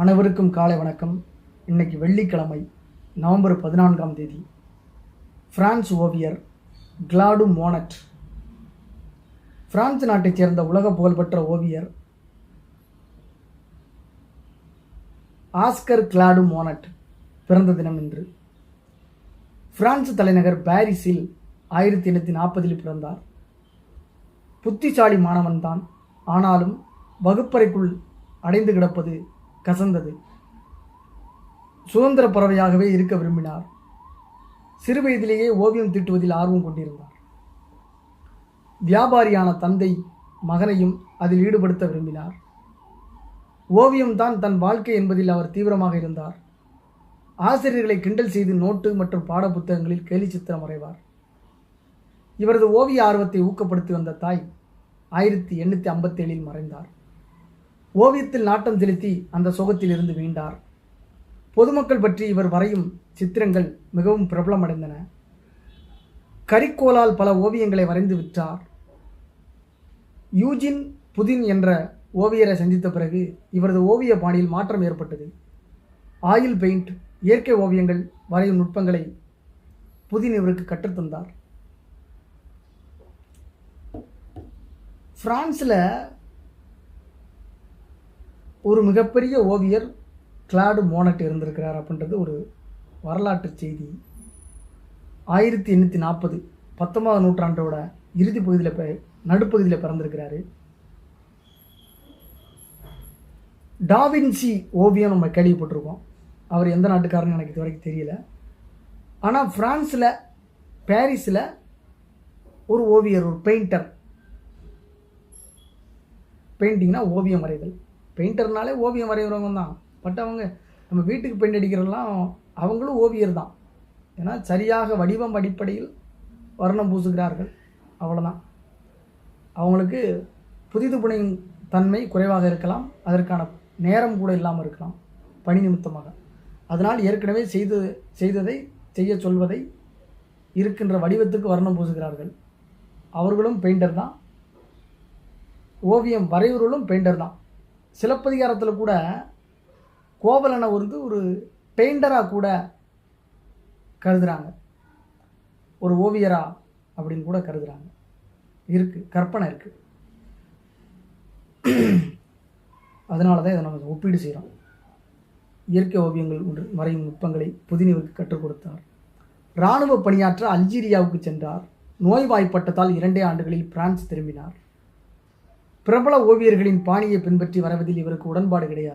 அனைவருக்கும் காலை வணக்கம். இன்னைக்கு வெள்ளிக்கிழமை நவம்பர் 14ஆம் தேதி. பிரான்ஸ் ஓவியர் கிளாடு மோனட், பிரான்ஸ் நாட்டைச் சேர்ந்த உலக புகழ்பெற்ற ஓவியர் ஆஸ்கர் கிளாடு மோனட் பிறந்த தினம் இன்று. பிரான்ஸ் தலைநகர் பாரிஸில் 1840 பிறந்தார். புத்திசாலி மாணவன்தான், ஆனாலும் வகுப்பறைக்குள் அடைந்து கிடப்பது கசந்தது. சுதந்திர பறவையாகவே இருக்க விரும்பினார். சிறு வயதிலேயே ஓவியம் தீட்டுவதில் ஆர்வம் கொண்டிருந்தார். வியாபாரியான தந்தை மகனையும் அதில் ஈடுபடுத்த விரும்பினார். ஓவியம்தான் தன் வாழ்க்கை என்பதில் அவர் தீவிரமாக இருந்தார். ஆசிரியர்களை கிண்டல் செய்து நோட்டு மற்றும் பாட புத்தகங்களில் கேலி சித்திரம் வரைவார். இவரது ஓவிய ஆர்வத்தை ஊக்கப்படுத்தி வந்த தாய் 1857 மறைந்தார். ஓவியத்தில் நாட்டம் செலுத்தி அந்த சோகத்தில் இருந்து மீண்டார். பொதுமக்கள் பற்றி இவர் வரையும் சித்திரங்கள் மிகவும் பிரபலமடைந்தன. கரிக்கோலால் பல ஓவியங்களை வரைந்து விற்றார். யூஜின் புதின் என்ற ஓவியரை சந்தித்த பிறகு இவரது ஓவிய பாணியில் மாற்றம் ஏற்பட்டது. ஆயில் பெயிண்ட், இயற்கை ஓவியங்கள் வரையும் நுட்பங்களை புதின் இவருக்கு கற்றுத்தந்தார். பிரான்ஸில் ஒரு மிகப்பெரிய ஓவியர் கிளாடு மோனட் இருந்திருக்கிறார் அப்படின்றது ஒரு வரலாற்று செய்தி. 1840 19ஆம் நூற்றாண்டோட இறுதி பகுதியில் நடுப்பகுதியில் பிறந்திருக்கிறாரு. டாவின்சி ஓவியம் நம்ம கேள்விப்பட்டிருக்கோம். அவர் எந்த நாட்டுக்காரன்னு எனக்கு இது வரைக்கும் தெரியல. ஆனால் பிரான்ஸில் பாரிஸில் ஒரு ஓவியர், ஒரு பெயிண்டர், பெயிண்டிங்னா ஓவியம் வரைதல். பெயிண்டர்னாலே ஓவியம் வரைகிறவங்க தான். பட் அவங்க நம்ம வீட்டுக்கு பெயிண்ட் அடிக்கிறதெல்லாம் அவங்களும் ஓவியர் தான். ஏன்னா சரியாக வடிவம் அடிப்படையில் வர்ணம் பூசுகிறார்கள், அவ்வளோதான். அவங்களுக்கு புதிது புனையும் தன்மை குறைவாக இருக்கலாம், அதற்கான நேரம் கூட இல்லாமல் இருக்கலாம் பணி நிமித்தமாக. அதனால் ஏற்கனவே செய்ததை செய்ய சொல்வதை இருக்கின்ற வடிவத்துக்கு வர்ணம் பூசுகிறார்கள். அவர்களும் பெயிண்டர் தான், ஓவியம் வரைவர்களும் பெயிண்டர் தான். சிலப்பதிகாரத்தில் கூட கோவலனை ஒரு பெயிண்டராக கூட கருதுகிறாங்க, ஒரு ஓவியரா அப்படின்னு கூட கருதுகிறாங்க. இருக்குது, கற்பனை இருக்குது. அதனால தான் இதை நம்ம ஒப்பீடு செய்கிறோம். இயற்கை ஓவியங்கள் வரையும் நுட்பங்களை புதினவருக்கு கற்றுக் கொடுத்தார். இராணுவ பணியாற்ற அல்ஜீரியாவுக்கு சென்றார். நோய்வாய்ப்பட்டதால் 2 ஆண்டுகளில் பிரான்ஸ் திரும்பினார். பிரபல ஓவியர்களின் பாணியை பின்பற்றி வரவதில் இவருக்கு உடன்பாடு கிடையாது.